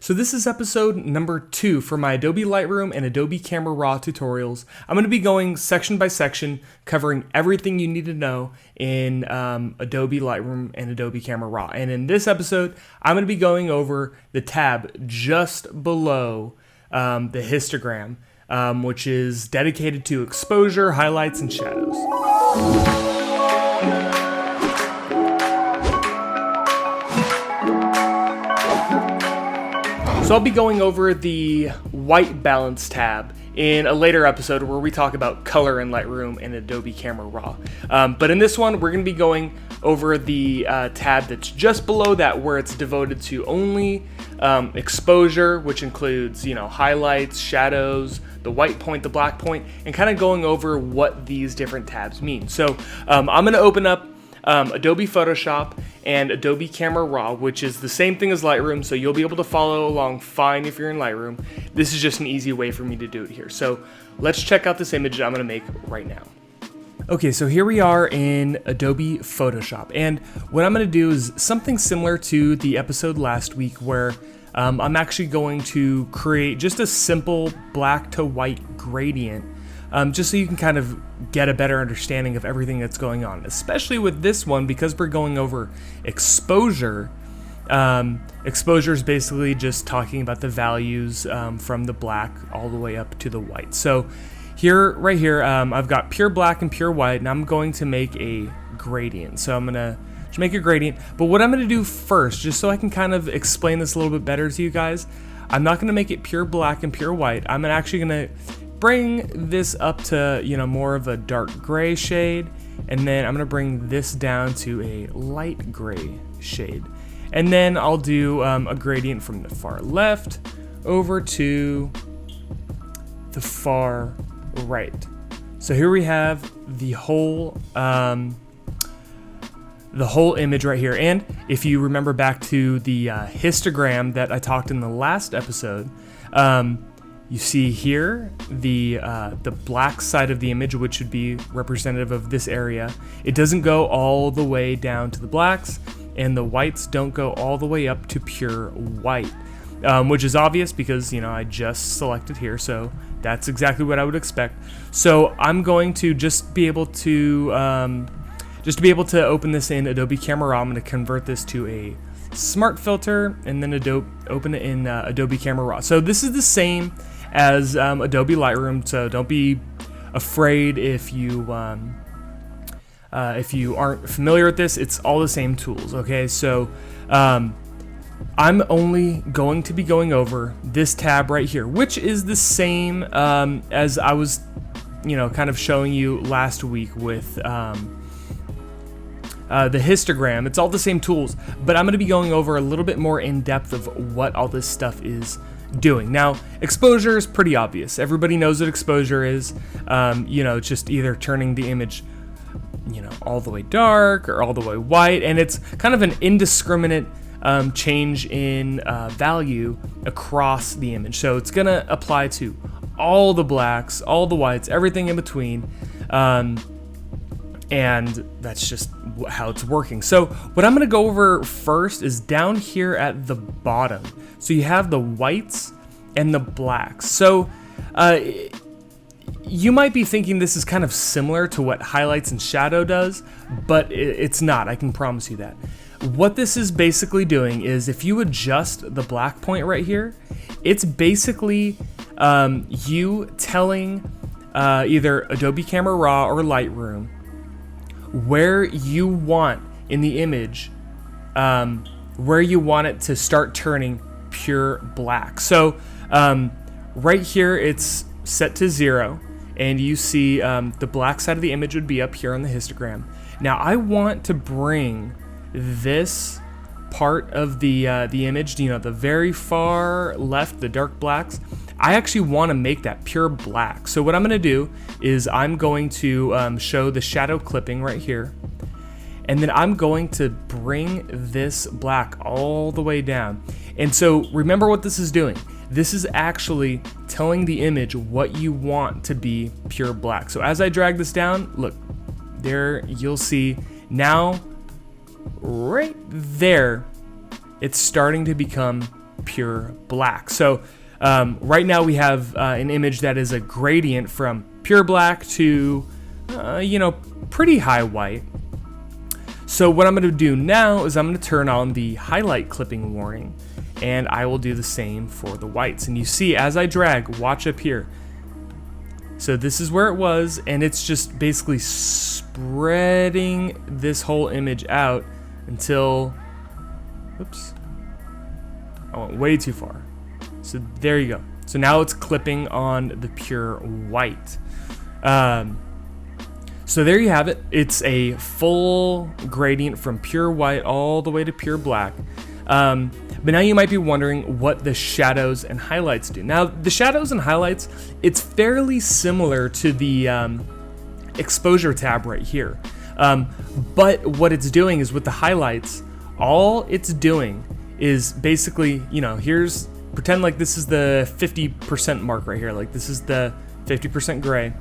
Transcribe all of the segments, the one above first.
So this is episode number 2 for my Adobe Lightroom and Adobe Camera Raw tutorials. I'm going to be going section by section, covering everything you need to know in Adobe Lightroom and Adobe Camera Raw. And in this episode, I'm going to be going over the tab just below the histogram, which is dedicated to exposure, highlights, and shadows. So I'll be going over the white balance tab in a later episode where we talk about color in Lightroom and Adobe Camera Raw. But in this one, we're going to be going over the tab that's just below that, where it's devoted to only exposure, which includes, highlights, shadows, the white point, the black point, and kind of going over what these different tabs mean. So I'm going to open up Adobe Photoshop and Adobe Camera Raw, which is the same thing as Lightroom, so you'll be able to follow along fine if you're in Lightroom. This is just an easy way for me to do it here. So let's check out this image that I'm going to make right now. Okay, so here we are in Adobe Photoshop, and what I'm going to do is something similar to the episode last week where I'm actually going to create just a simple black to white gradient, just so you can kind of get a better understanding of everything that's going on, especially with this one because we're going over exposure. Exposure is basically just talking about the values from the black all the way up to the white. So right here, I've got pure black and pure white, and I'm going to make a gradient. So I'm gonna just make a gradient, but what I'm gonna do first, just so I can kind of explain this a little bit better to you guys, I'm not gonna make it pure black and pure white. I'm actually gonna bring this up to more of a dark gray shade, and then I'm gonna bring this down to a light gray shade, and then I'll do a gradient from the far left over to the far right. So here we have the whole image right here. And if you remember back to the histogram that I talked in the last episode, you see here the black side of the image, which would be representative of this area. It doesn't go all the way down to the blacks, and the whites don't go all the way up to pure white, which is obvious because I just selected here, so that's exactly what I would expect. So I'm going to just be able to open this in Adobe Camera Raw. I'm going to convert this to a smart filter and then open it in Adobe Camera Raw. So this is the same as Adobe Lightroom, so don't be afraid if you aren't familiar with this. It's all the same tools, okay? So I'm only going to be going over this tab right here, which is the same as I was kind of showing you last week with the histogram. It's all the same tools, but I'm going to be going over a little bit more in depth of what all this stuff is doing. Now, exposure is pretty obvious. Everybody knows what exposure is. It's just either turning the image, all the way dark or all the way white, and it's kind of an indiscriminate change in value across the image. So it's going to apply to all the blacks, all the whites, everything in between. And that's just how it's working. So what I'm going to go over first is down here at the bottom. So you have the whites and the blacks. So you might be thinking this is kind of similar to what highlights and shadow does, but it's not. I can promise you that. What this is basically doing is if you adjust the black point right here, it's basically you telling either Adobe Camera Raw or Lightroom where you want in the image, where you want it to start turning pure black. So right here it's set to 0, and you see the black side of the image would be up here on the histogram. Now I want to bring this part of the image, the very far left, the dark blacks, I actually want to make that pure black. So what I'm going to do is I'm going to show the shadow clipping right here, and then I'm going to bring this black all the way down. And so remember what this is doing. This is actually telling the image what you want to be pure black. So as I drag this down, look, there you'll see now right there, it's starting to become pure black. So right now we have an image that is a gradient from pure black to, pretty high white. So what I'm going to do now is I'm going to turn on the highlight clipping warning, and I will do the same for the whites. And you see, as I drag, watch up here. So this is where it was, and it's just basically spreading this whole image out until, oops, I went way too far. So there you go. So now it's clipping on the pure white. So there you have it. It's a full gradient from pure white all the way to pure black. But now you might be wondering what the shadows and highlights do. Now, the shadows and highlights, it's fairly similar to the exposure tab right here. But what it's doing is with the highlights, all it's doing is basically, here's, pretend like this is the 50% mark right here. Like this is the 50% gray.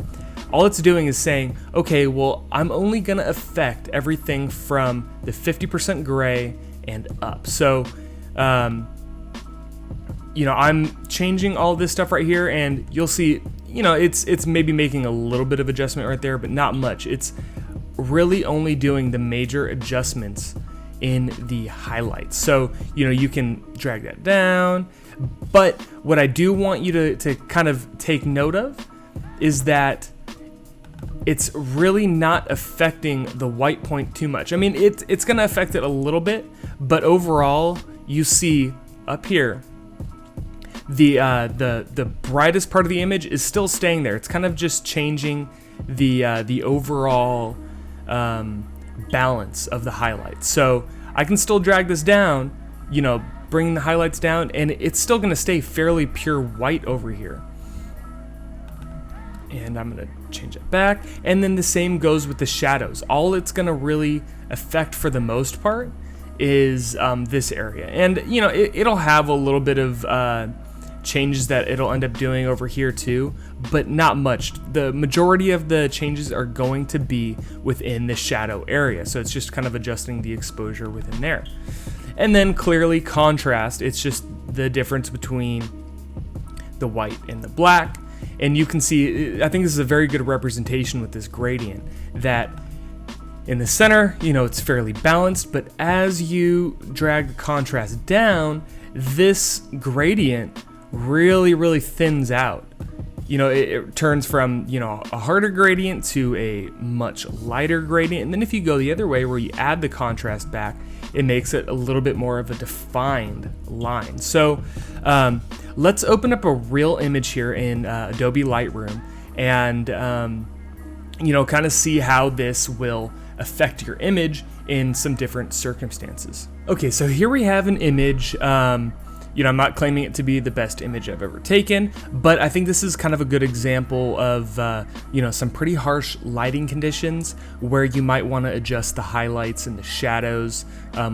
All it's doing is saying, okay, well, I'm only gonna affect everything from the 50% gray and up. So, I'm changing all this stuff right here, and you'll see, it's maybe making a little bit of adjustment right there, but not much. It's really only doing the major adjustments in the highlights. So, you can drag that down, but what I do want you to kind of take note of is that it's really not affecting the white point too much. I mean, it's gonna affect it a little bit, but overall, you see up here, the brightest part of the image is still staying there. It's kind of just changing the overall balance of the highlights. So I can still drag this down, bring the highlights down, and it's still gonna stay fairly pure white over here. And I'm gonna change it back. And then the same goes with the shadows. All it's gonna really affect for the most part is this area. And it'll have a little bit of changes that it'll end up doing over here too, but not much. The majority of the changes are going to be within the shadow area. So it's just kind of adjusting the exposure within there. And then clearly contrast, it's just the difference between the white and the black. And you can see, I think this is a very good representation with this gradient, that in the center, it's fairly balanced, but as you drag the contrast down, this gradient really, really thins out. It turns from, a harder gradient to a much lighter gradient. And then if you go the other way where you add the contrast back, it makes it a little bit more of a defined line. So let's open up a real image here in Adobe Lightroom and, kind of see how this will affect your image in some different circumstances. Okay, so here we have an image. I'm not claiming it to be the best image I've ever taken, but I think this is kind of a good example of, some pretty harsh lighting conditions where you might want to adjust the highlights and the shadows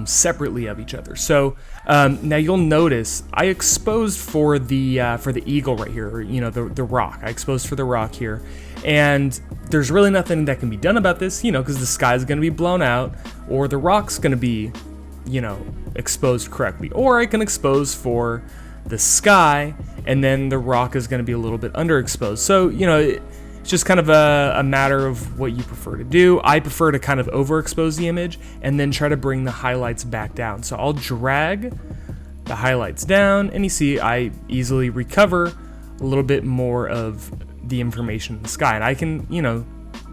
separately of each other. So now you'll notice I exposed for the eagle right here, or, the rock. I exposed for the rock here, and there's really nothing that can be done about this, because the sky is going to be blown out, or the rock's going to be exposed correctly, or I can expose for the sky and then the rock is going to be a little bit underexposed. So it's just kind of a matter of what you prefer to do. I prefer to kind of overexpose the image and then try to bring the highlights back down. So I'll drag the highlights down, and you see I easily recover a little bit more of the information in the sky, and I can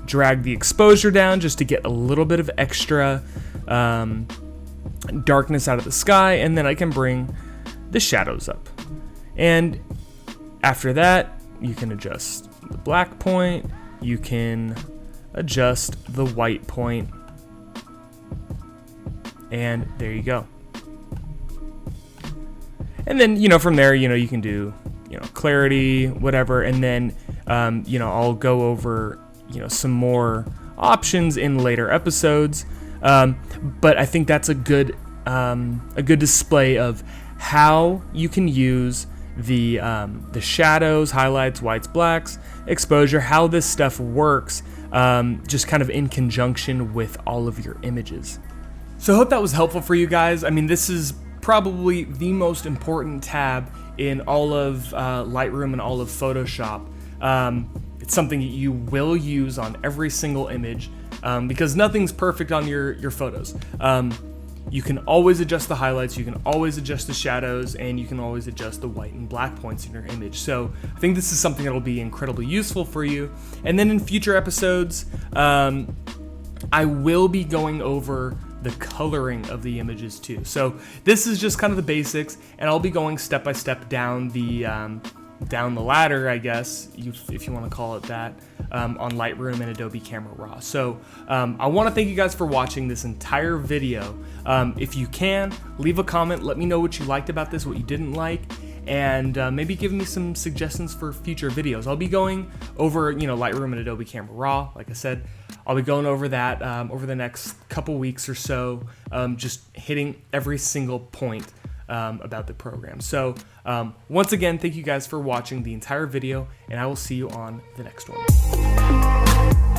drag the exposure down just to get a little bit of extra darkness out of the sky, and then I can bring the shadows up. And after that, you can adjust the black point, you can adjust the white point, and there you go. And then, from there, you can do, clarity, whatever, and then, I'll go over, some more options in later episodes. But I think that's a good display of how you can use the shadows, highlights, whites, blacks, exposure, how this stuff works, just kind of in conjunction with all of your images. So I hope that was helpful for you guys. I mean, this is probably the most important tab in all of Lightroom and all of Photoshop. It's something that you will use on every single image because nothing's perfect on your photos. You can always adjust the highlights, you can always adjust the shadows, and you can always adjust the white and black points in your image. So I think this is something that will be incredibly useful for you. And then in future episodes, I will be going over the coloring of the images too. So this is just kind of the basics, and I'll be going step by step down the ladder, I guess, if you want to call it that, on Lightroom and Adobe Camera Raw. So I want to thank you guys for watching this entire video. If you can, leave a comment, let me know what you liked about this, what you didn't like, and maybe give me some suggestions for future videos. I'll be going over, Lightroom and Adobe Camera Raw. Like I said, I'll be going over that over the next couple weeks or so, just hitting every single point about the program. So once again, thank you guys for watching the entire video, and I will see you on the next one.